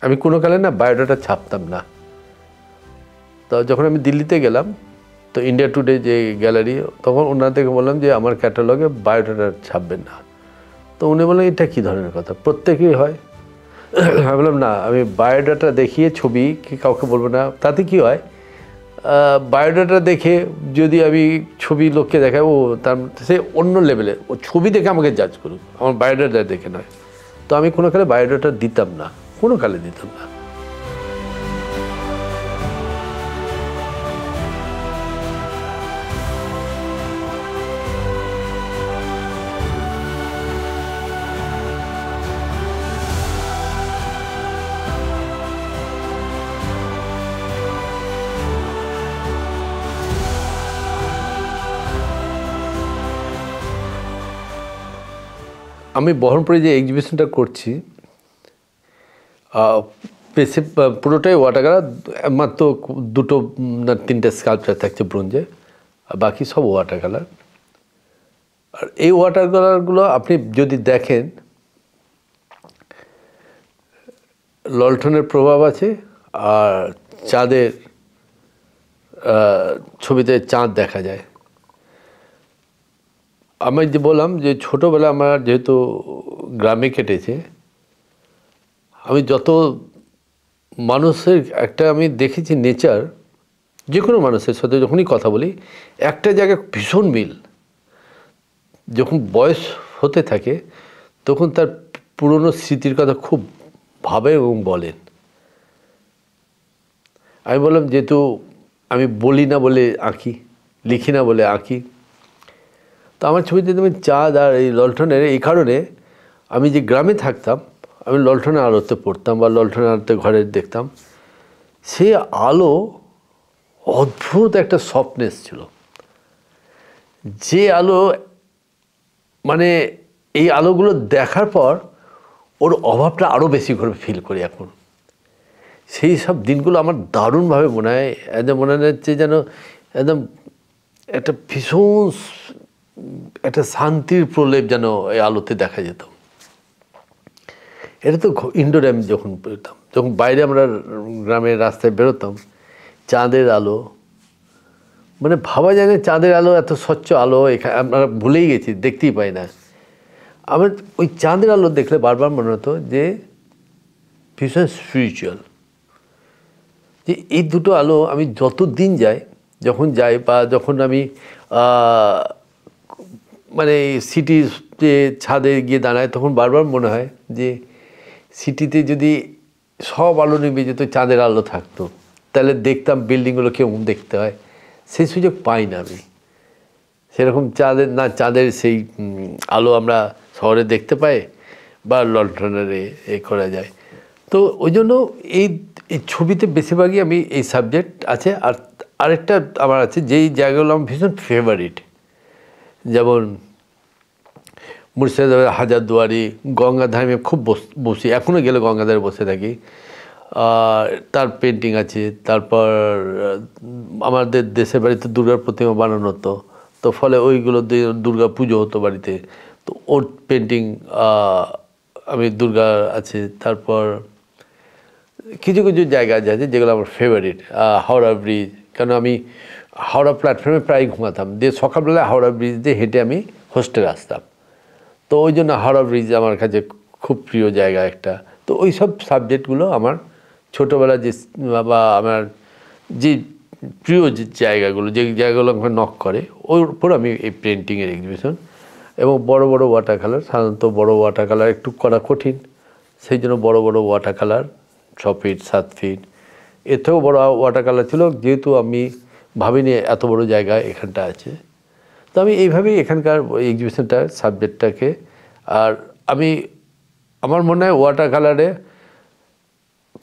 আমি কোনো কালে না বায়োডাটা ছাপতাম না। তো যখন আমি দিল্লিতে গেলাম, তো ইন্ডিয়া টুডে যে গ্যালারি, তখন ওনাদেরকে বললাম যে আমার ক্যাটালগে বায়োডাটা ছাপবেন না। তো উনি বললেন এটা কী ধরনের কথা, প্রত্যেকেই হয়। আমি বললাম না, আমি বায়োডাটা দেখিয়ে ছবি কি কাউকে বলবো না। তাতে কি হয়, বায়োডাটা দেখে যদি আমি ছবি লোককে দেখাই, ও তার সে অন্য লেভেলে, ও ছবি দেখে আমাকে জাজ করুক, আমার বায়োডাটা দেখে নয়। তো আমি কোনো কালে বায়োডাটা দিতাম না, কোনো কালে দিতাম না। আমি বহরমপুরে যে এক্সিবিশনটা করছি, পুরোটাই ওয়াটার কালার, মাত্র 2 না 3টে স্কাল্পচার থাকছে ব্রোঞ্জে, আর বাকি সব ওয়াটার কালার। আর এই ওয়াটার কালারগুলো আপনি যদি দেখেন, লল্ঠনের প্রভাব আছে, আর চাঁদের ছবিতে চাঁদ দেখা যায়। আমি যে বললাম যে ছোটোবেলা আমার যেহেতু গ্রামে কেটেছে, আমি যত মানুষের একটা আমি দেখেছি নেচার, যে কোনো মানুষের সাথে যখনই কথা বলি, একটা জায়গায় ভীষণ মিল। যখন বয়স হতে থাকে তখন তার পুরনো স্মৃতির কথা খুব ভাবে এবং বলেন। আমি বললাম যেহেতু আমি বলি না বলে আঁকি, লিখি না বলে আঁকি, তো আমার ছবিতে তুমি চাঁদ আর এই লণ্ঠনের, এই কারণে আমি যে গ্রামে থাকতাম, আমি লণ্ঠনের আলোতে পড়তাম বা লণ্ঠনের আলোতে ঘরে দেখতাম, সে আলো অদ্ভুত একটা সফটনেস ছিল। যে আলো, মানে এই আলোগুলো দেখার পর ওর অভাবটা আরও বেশি করে ফিল করি এখন। সেই সব দিনগুলো আমার দারুণভাবে মনে হয়, একদম মনে হচ্ছে যেন একদম একটা ভীষণ একটা শান্তির প্রলেপ যেন এই আলোতে দেখা যেত। এটা তো ইনডোরে আমি যখন বেরোতাম, যখন বাইরে আমরা গ্রামের রাস্তায় বেরোতাম, চাঁদের আলো, মানে ভাবা যায় না চাঁদের আলো, এত স্বচ্ছ আলো এখানে আমরা ভুলেই গেছি, দেখতেই পাই না। আমার ওই চাঁদের আলো দেখলে বারবার মনে হতো যে ভীষণ স্পিরিচুয়াল। যে এই দুটো আলো আমি যত দিন যাই, যখন যাই বা যখন আমি মানে সিটিতে ছাদে গিয়ে দাঁড়ায়, তখন বারবার মনে হয় যে সিটিতে যদি সব আলো নিভে যেত, চাঁদের আলো থাকতো, তাহলে দেখতাম বিল্ডিংগুলো কেমন দেখতে হয়। সেই সুযোগ পাই না আমি সেরকম। চাঁদের না, চাঁদের সেই আলো আমরা শহরে দেখতে পাই বা লণ্ঠনে এ করা যায়। তো ওই জন্য এই ছবিতে বেশিরভাগই আমি এই সাবজেক্ট আছে। আর আরেকটা আমার আছে যেই জায়গাগুলো আমার ভীষণ ফেভারিট, যেমন মুর্শিদাবাদের হাজারদুয়ারি, গঙ্গাধারে আমি খুব বসি, এখনও গেলে গঙ্গাধারে বসে থাকি। তার পেন্টিং আছে। তারপর আমাদের দেশের বাড়িতে দুর্গার প্রতিমা বানানো হতো, তো ফলে ওইগুলো দিয়ে দুর্গা পুজো হতো বাড়িতে, তো ওর পেন্টিং আমি দুর্গা আছে। তারপর কিছু কিছু জায়গা আছে যেগুলো আমার ফেভারিট, হাওড়া ব্রিজ, কেন আমি হাওড়া প্ল্যাটফর্মে প্রায় ঘুমাতাম, দিয়ে সকালবেলায় হাওড়া ব্রিজ দিয়ে হেঁটে আমি হোস্টেলে আসতাম। তো ওই জন্য হাওড়া ব্রিজ আমার কাছে খুব প্রিয় জায়গা একটা। তো ওই সব সাবজেক্টগুলো আমার ছোটোবেলা যে বা আমার যে প্রিয় যে জায়গাগুলো, যে জায়গাগুলো আমাকে নক করে, ওর উপর আমি এই পেন্টিংয়ের এক্সিবিশন। এবং বড় বড় ওয়াটার কালার, সাধারণত বড় ওয়াটার কালার একটু করা কঠিন, সেই জন্য বড় বড় ওয়াটার কালার 6 ফিট 7 ফিট, এর থেকেও বড়ো ওয়াটার কালার ছিল, যেহেতু আমি ভাবিনি এত বড় জায়গা এখানটা আছে। তো আমি এইভাবেই এখানকার এক্সিবিশনটার সাবজেক্টটাকে, আর আমি আমার মনে হয় ওয়াটার কালারে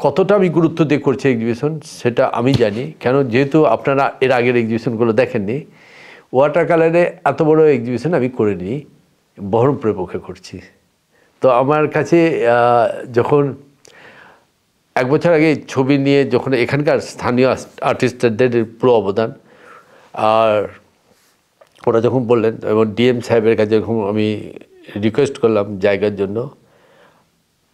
কতটা আমি গুরুত্ব দিয়ে করছি এক্সিবিশন সেটা আমি জানি, কেন যেহেতু আপনারা এর আগের এক্সিবিশনগুলো দেখেননি। ওয়াটার কালারে এত বড় এক্সিবিশন আমি করিনি, বহরমপুরের পক্ষে করছি। তো আমার কাছে যখন 1 বছর আগে ছবি নিয়ে যখন এখানকার স্থানীয় আর্টিস্টদের পুরো অবদান, আর ওরা যখন বললেন, এবং ডিএম সাহেবের কাছে যখন আমি রিকোয়েস্ট করলাম জায়গার জন্য,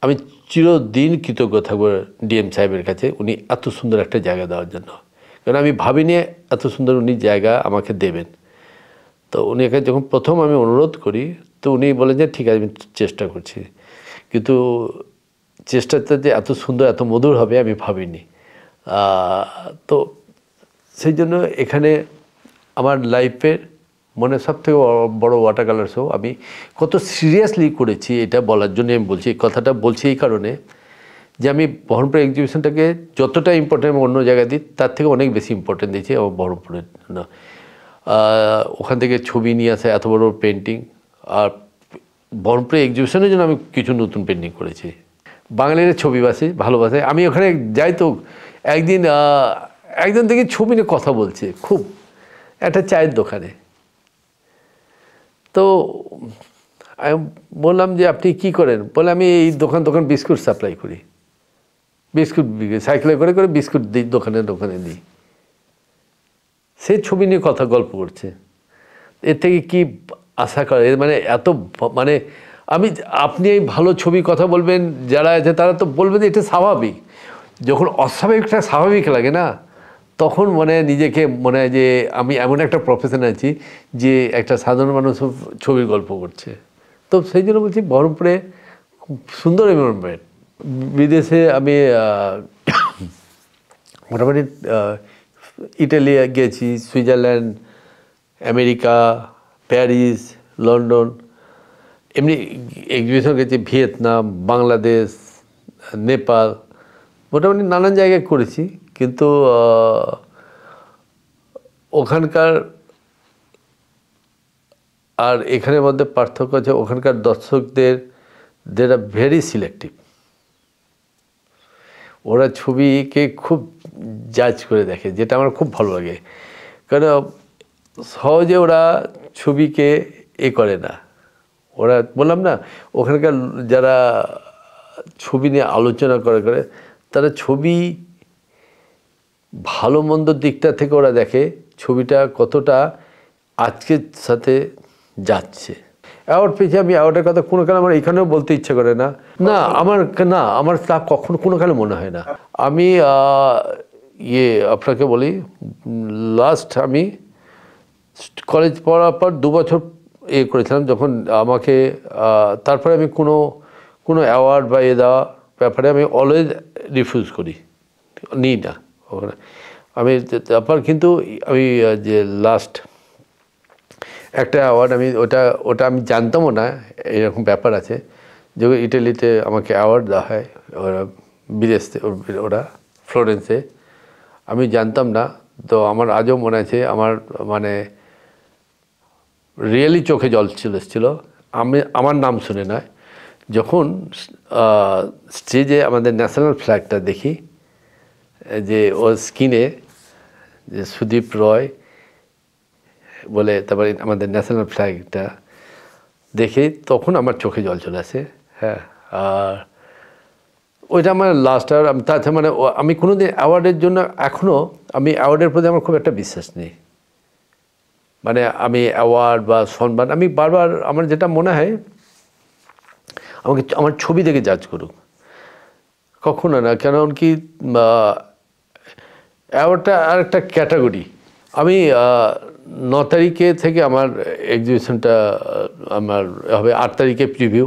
আমি চিরদিন কৃতজ্ঞ থাকবো ডিএম সাহেবের কাছে, উনি এত সুন্দর একটা জায়গা দেওয়ার জন্য। কারণ আমি ভাবিনি এত সুন্দর উনি জায়গা আমাকে দেবেন। তো উনি এখানে যখন প্রথম আমি অনুরোধ করি, তো উনি বলেন যে ঠিক আছে আমি চেষ্টা করছি, কিন্তু চেষ্টাটা যে এত সুন্দর এত মধুর হবে আমি ভাবিনি। তো সেই জন্য এখানে আমার লাইফের মনে সবথেকে বড় ওয়াটার কালার শো আমি কত সিরিয়াসলি করেছি এটা বলার জন্য আমি বলছি। এই কথাটা বলছি এই কারণে যে আমি বহরমপুর এক্সিবিশনটাকে যতটা ইম্পর্টেন্ট অন্য জায়গায় দিই তার থেকে অনেক বেশি ইম্পর্টেন্ট দিয়েছি আমার বহরমপুরের জন্য। ওখান থেকে ছবি নিয়ে আসা, এত বড় পেন্টিং, আর বহরমপুর এক্সিবিশনের জন্য আমি কিছু নতুন পেন্টিং করেছি। বাঙালিরা ছবিবাসী ভালোবাসে। আমি ওখানে যাই তো একজন দেখি ছবি নিয়ে কথা বলছে খুব, একটা চায়ের দোকানে। তো আমি বললাম যে আপনি কি করেন? বলে আমি এই দোকান বিস্কুট সাপ্লাই করি, বিস্কুট সাইকেলে করে করে বিস্কুট দিই দোকানে দিই। সে ছবি নিয়ে কথা গল্প করছে। এর থেকে কি আশা করে? মানে এত মানে আপনি এই ভালো ছবি কথা বলবেন, যারা আছে তারা তো বলবে যে এটা স্বাভাবিক। যখন অস্বাভাবিকটা স্বাভাবিক লাগে না, তখন মনে হয় নিজেকে মনে হয় যে আমি এমন একটা প্রফেশনে আছি যে একটা সাধারণ মানুষ ছবির গল্প করছে। তো সেই জন্য বলছি বহরমপুরে খুব সুন্দর এনভায়রনমেন্ট। বিদেশে আমি মোটামুটি ইটালি গেছি, সুইজারল্যান্ড, আমেরিকা, প্যারিস, লন্ডন, এমনি এক্সিবিশন গেছি ভিয়েতনাম, বাংলাদেশ, নেপাল, মোটামুটি নানান জায়গায় করেছি। কিন্তু ওখানকার আর এখানের মধ্যে পার্থক্য আছে, ওখানকার দর্শকদের দে আর ভেরি সিলেক্টিভ। ওরা ছবিকে খুব জাজ করে দেখে, যেটা আমার খুব ভালো লাগে। কারণ সহজে ওরা ছবিকে করে না। ওরা বললাম না, ওখানকার যারা ছবি নিয়ে আলোচনা করে তারা ছবি ভালো মন্দ দিকটা থেকে ওরা দেখে ছবিটা কতটা আজকের সাথে যাচ্ছে। অ্যাওয়ার্ড পেয়েছি আমি, অ্যাওয়ার্ডের কথা কোনো কালে আমার এখানেও বলতে ইচ্ছে করে না। আমার তা কখনো কোনো কালে মনে হয় না। আমি আপনাকে বলি, লাস্ট আমি কলেজ পড়ার পর 2 বছর করেছিলাম, যখন আমাকে তারপরে আমি কোনো অ্যাওয়ার্ড বা দেওয়া ব্যাপারে আমি অলওয়েজ রিফিউজ করি, নিই না ওখানে আমি। তারপর কিন্তু আমি যে লাস্ট একটা অ্যাওয়ার্ড আমি ওটা আমি জানতামও না এরকম ব্যাপার আছে। যখন ইটালিতে আমাকে অ্যাওয়ার্ড দেওয়া হয় ওরা বিদেশ ওরা ফ্লোরেন্সে, আমি জানতাম না। তো আমার আজও মনে আছে, আমার মানে রিয়েলি চোখে জল চলে এসেছিলো। আমার নাম শুনে নয়, যখন স্টেজে আমাদের ন্যাশনাল ফ্ল্যাগটা দেখি, যে ওর স্ক্রিনে যে সুদীপ রয় বলে, তারপরে আমাদের ন্যাশনাল ফ্ল্যাগটা দেখে তখন আমার চোখে জল চলে আসে। হ্যাঁ, আর ওইটা আমার লাস্ট অ্যাওয়ার্ড। তাছাড়া মানে আমি কোনো দিন অ্যাওয়ার্ডের জন্য এখনও আমি অ্যাওয়ার্ডের প্রতি আমার খুব একটা বিশ্বাস নেই। মানে আমি অ্যাওয়ার্ড বা সম্মান আমি বারবার আমার যেটা মনে হয় আমাকে আমার ছবি দেখে জাজ করুক, কখনো না। কারণ কি অ্যাওয়ার্ডটা আর একটা ক্যাটাগরি। আমি 9 তারিখে থেকে আমার এক্সিবিশনটা আমার হবে, 8 তারিখে প্রিভিউ,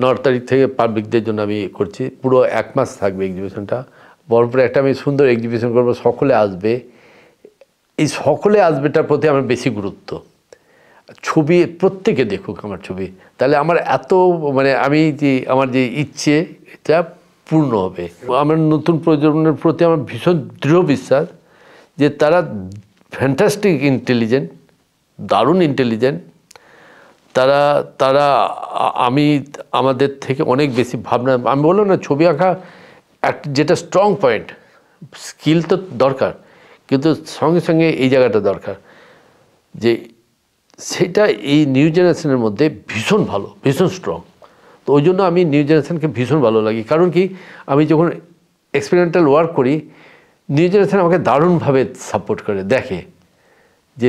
9 তারিখ থেকে পাবলিকদের জন্য আমি করছি। পুরো 1 মাস থাকবে এক্সিবিশনটা। বহরমপুরে একটা আমি সুন্দর এক্সিবিশন করবো, সকলে আসবে। এই সকলে আসবেটার প্রতি আমার বেশি গুরুত্ব। ছবি প্রত্যেকে দেখুক আমার ছবি, তাহলে আমার মানে আমার যে ইচ্ছে এটা পূর্ণ হবে। আমার নতুন প্রজন্মের প্রতি আমার ভীষণ দৃঢ় বিশ্বাস যে তারা ফ্যান্টাস্টিক ইন্টেলিজেন্ট, দারুণ ইন্টেলিজেন্ট। তারা আমাদের থেকে অনেক বেশি ভাবনা। আমি বললাম না, ছবি আঁকা যেটা স্ট্রং পয়েন্ট, স্কিল তো দরকার, কিন্তু সঙ্গে সঙ্গে এই জায়গাটা দরকার যে সেটা এই নিউ জেনারেশনের মধ্যে ভীষণ ভালো, ভীষণ স্ট্রং। তো ওই জন্য আমি নিউ জেনারেশনকে ভীষণ ভালো লাগে। কারণ কি, আমি যখন এক্সপেরিমেন্টাল ওয়ার্ক করি, নিউ জেনারেশন আমাকে দারুণভাবে সাপোর্ট করে, দেখে যে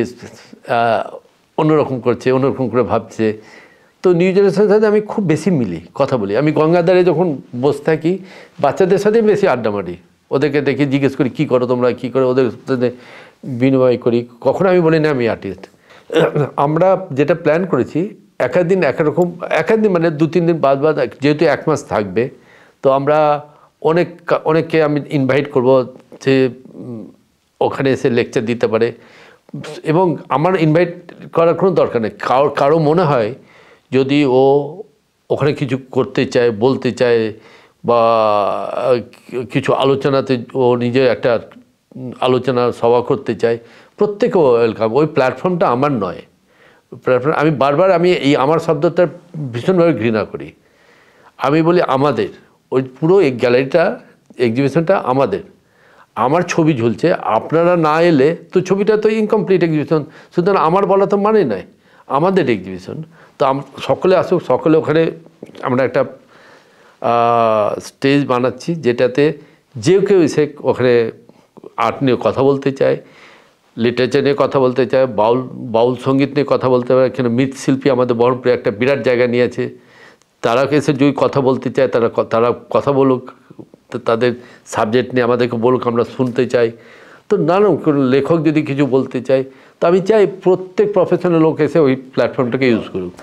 অন্যরকম করছে, অন্যরকম করে ভাবছে। তো নিউ জেনারেশনের সাথে আমি খুব বেশি মিলি, কথা বলি। আমি গঙ্গাধারে যখন বসে থাকি বাচ্চাদের সাথে বেশি আড্ডা মারি, ওদেরকে দেখে জিজ্ঞেস করি কী করো তোমরা, কী করো, ওদের সাথে বিনিময় করি। কখনো আমি বলি না আমি আর্টিস্ট। আমরা যেটা প্ল্যান করেছি এক দিন একরকম, এক দিন মানে 2-3 দিন বাদ বাদ, যেহেতু 1 মাস থাকবে, তো আমরা অনেককে আমি ইনভাইট করব যে ওখানে এসে লেকচার দিতে পারে। এবং আমার ইনভাইট করার কোনো দরকার নেই। কারো মনে হয় যদি ও ওখানে কিছু করতে চায়, বলতে চায়, বা কিছু আলোচনাতে ও নিজে একটা আলোচনা সভা করতে চায়, প্রত্যেকে ওয়েলকাম। ওই প্ল্যাটফর্মটা আমার নয়। প্ল্যাটফর্ম আমি বারবার এই আমার শব্দটা ভীষণভাবে ঘৃণা করি। আমি বলি আমাদের, ওই পুরো এই গ্যালারিটা, এক্সিবিশনটা আমাদের। আমার ছবি ঝুলছে, আপনারা না এলে তো ছবিটা তো ইনকমপ্লিট এক্সিবিশন। সুতরাং আমার বলা তো মানে নয়, আমাদের এক্সিবিশন। তো সকলে আসুক, সকলে ওখানে আমরা একটা স্টেজ বানাচ্ছি যেটাতে যে কেউ এসে ওখানে আর্ট নিয়ে কথা বলতে চায়, লিটারেচার নিয়ে কথা বলতে চায়, বাউল সঙ্গীত নিয়ে কথা বলতে পারে। এখানে মৃৎশিল্পী আমাদের বহরমপুরে একটা বিরাট জায়গা নিয়েছে, তারা এসে যদি কথা বলতে চায় তারা কথা বলুক, তাদের সাবজেক্ট নিয়ে আমাদেরকে বলুক, আমরা শুনতে চাই। তো নানান লেখক যদি কিছু বলতে চায়, তো আমি চাই প্রত্যেক প্রফেশনাল লোক এসে ওই প্ল্যাটফর্মটাকে ইউজ করুক।